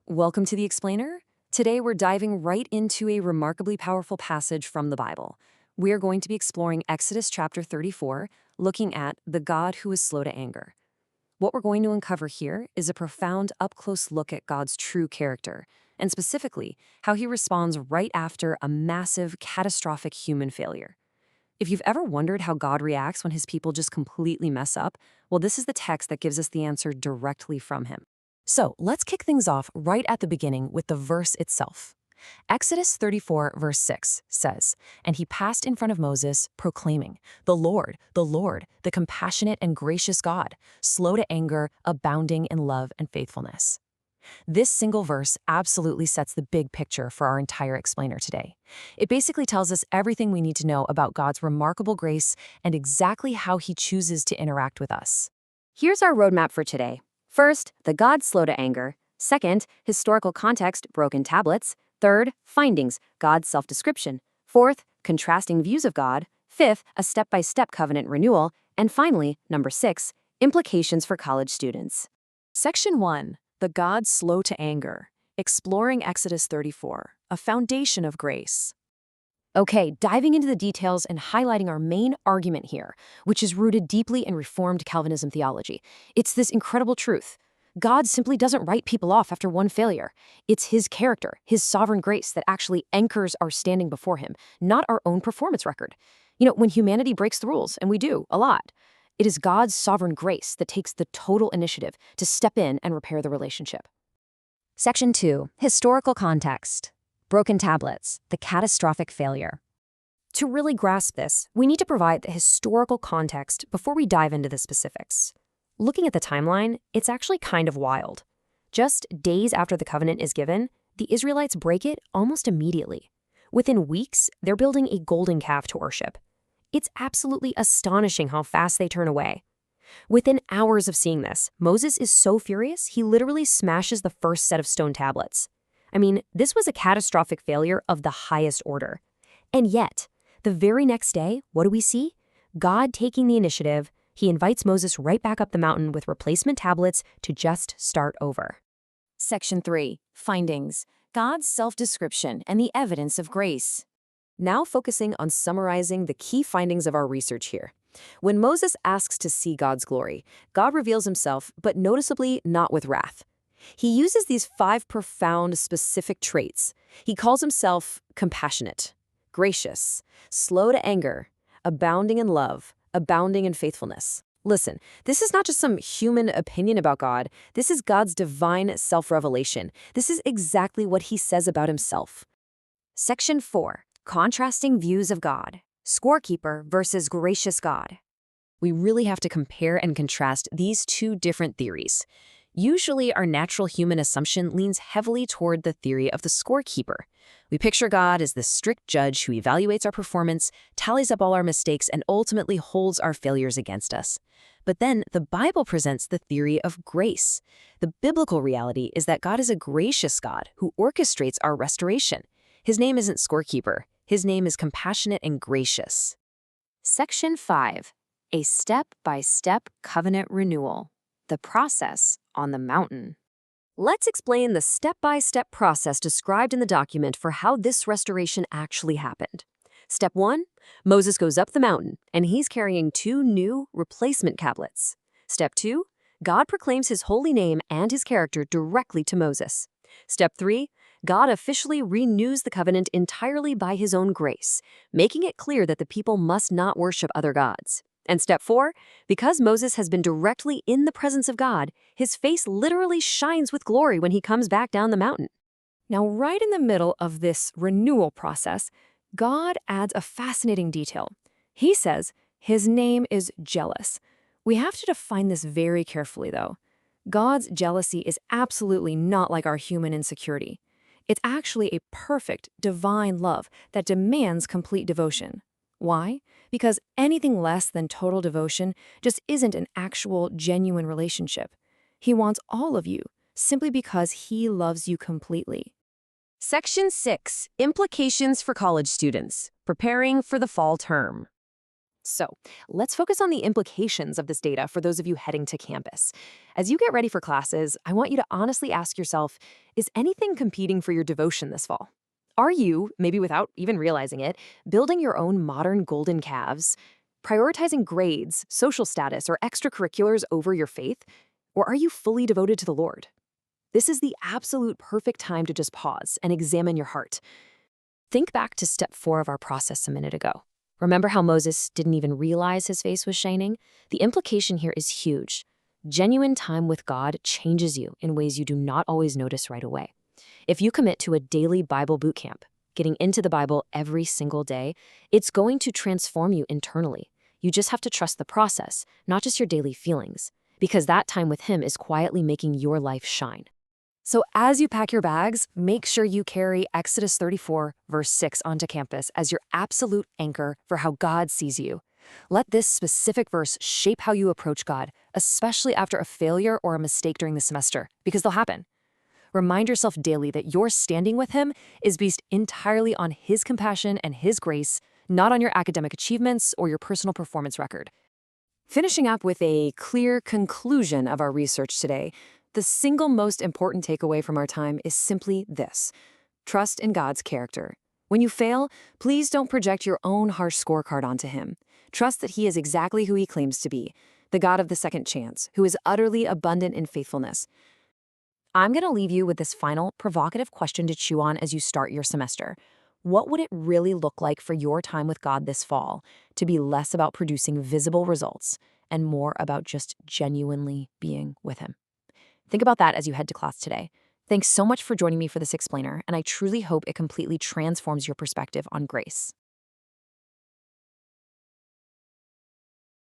Welcome to the Explainer. Today we're diving right into a remarkably powerful passage from the Bible. We are going to be exploring Exodus chapter 34, looking at the God who is slow to anger. What we're going to uncover here is a profound up-close look at God's true character, and specifically, how he responds right after a massive, catastrophic human failure. If you've ever wondered how God reacts when his people just completely mess up, well, this is the text that gives us the answer directly from him. So let's kick things off right at the beginning with the verse itself. Exodus 34, verse 6 says, "And he passed in front of Moses, proclaiming, the Lord, the compassionate and gracious God, slow to anger, abounding in love and faithfulness." This single verse absolutely sets the big picture for our entire explainer today. It basically tells us everything we need to know about God's remarkable grace and exactly how he chooses to interact with us. Here's our roadmap for today. First, the God slow to anger. Second, historical context, broken tablets. Third, findings, God's self-description. Fourth, contrasting views of God. Fifth, a step-by-step covenant renewal. And finally, number 6, implications for college students. Section 1, the God slow to anger, exploring Exodus 34, a foundation of grace. Okay, diving into the details and highlighting our main argument here, which is rooted deeply in Reformed Calvinism theology. It's this incredible truth. God simply doesn't write people off after one failure. It's his character, his sovereign grace that actually anchors our standing before him, not our own performance record. When humanity breaks the rules, and we do, a lot, it is God's sovereign grace that takes the total initiative to step in and repair the relationship. Section 2, historical context. Broken tablets, the catastrophic failure. To really grasp this, we need to provide the historical context before we dive into the specifics. Looking at the timeline, it's actually kind of wild. Just days after the covenant is given, the Israelites break it almost immediately. Within weeks, they're building a golden calf to worship. It's absolutely astonishing how fast they turn away. Within hours of seeing this, Moses is so furious, he literally smashes the first set of stone tablets. This was a catastrophic failure of the highest order. And yet, the very next day, what do we see? God taking the initiative. He invites Moses right back up the mountain with replacement tablets to just start over. Section 3, findings, God's self-description and the evidence of grace. Now focusing on summarizing the key findings of our research here. When Moses asks to see God's glory, God reveals himself, but noticeably not with wrath. He uses these 5 profound, specific traits. He calls himself compassionate, gracious, slow to anger, abounding in love, abounding in faithfulness. Listen, this is not just some human opinion about God. This is God's divine self-revelation. This is exactly what he says about himself. Section 4, contrasting views of God. Scorekeeper versus gracious God. We really have to compare and contrast these 2 different theories. Usually, our natural human assumption leans heavily toward the theory of the scorekeeper. We picture God as the strict judge who evaluates our performance, tallies up all our mistakes, and ultimately holds our failures against us. But then, the Bible presents the theory of grace. The biblical reality is that God is a gracious God who orchestrates our restoration. His name isn't scorekeeper. His name is compassionate and gracious. Section 5, a step-by-step covenant renewal. The process on the mountain. Let's explain the step-by-step process described in the document for how this restoration actually happened. Step 1, Moses goes up the mountain, and he's carrying 2 new replacement tablets. Step 2, God proclaims his holy name and his character directly to Moses. Step 3, God officially renews the covenant entirely by his own grace, making it clear that the people must not worship other gods. And step 4, because Moses has been directly in the presence of God, his face literally shines with glory when he comes back down the mountain. Now, right in the middle of this renewal process, God adds a fascinating detail. He says his name is jealous. We have to define this very carefully, though. God's jealousy is absolutely not like our human insecurity. It's actually a perfect, divine love that demands complete devotion. Why? Because anything less than total devotion just isn't an actual, genuine relationship. He wants all of you, simply because he loves you completely. Section 6, implications for college students, preparing for the fall term. So let's focus on the implications of this data for those of you heading to campus. As you get ready for classes, I want you to honestly ask yourself, is anything competing for your devotion this fall? Are you, maybe without even realizing it, building your own modern golden calves, prioritizing grades, social status, or extracurriculars over your faith? Or are you fully devoted to the Lord? This is the absolute perfect time to just pause and examine your heart. Think back to step 4 of our process a minute ago. Remember how Moses didn't even realize his face was shining? The implication here is huge. Genuine time with God changes you in ways you do not always notice right away. If you commit to a daily Bible boot camp, getting into the Bible every single day, it's going to transform you internally. You just have to trust the process, not just your daily feelings, because that time with Him is quietly making your life shine. So as you pack your bags, make sure you carry Exodus 34, verse 6 onto campus as your absolute anchor for how God sees you. Let this specific verse shape how you approach God, especially after a failure or a mistake during the semester, because they'll happen. Remind yourself daily that your standing with Him is based entirely on His compassion and His grace, not on your academic achievements or your personal performance record. Finishing up with a clear conclusion of our research today, the single most important takeaway from our time is simply this: trust in God's character. When you fail, please don't project your own harsh scorecard onto Him. Trust that He is exactly who He claims to be, the God of the second chance, who is utterly abundant in faithfulness. I'm going to leave you with this final provocative question to chew on as you start your semester. What would it really look like for your time with God this fall to be less about producing visible results and more about just genuinely being with Him? Think about that as you head to class today. Thanks so much for joining me for this explainer, and I truly hope it completely transforms your perspective on grace.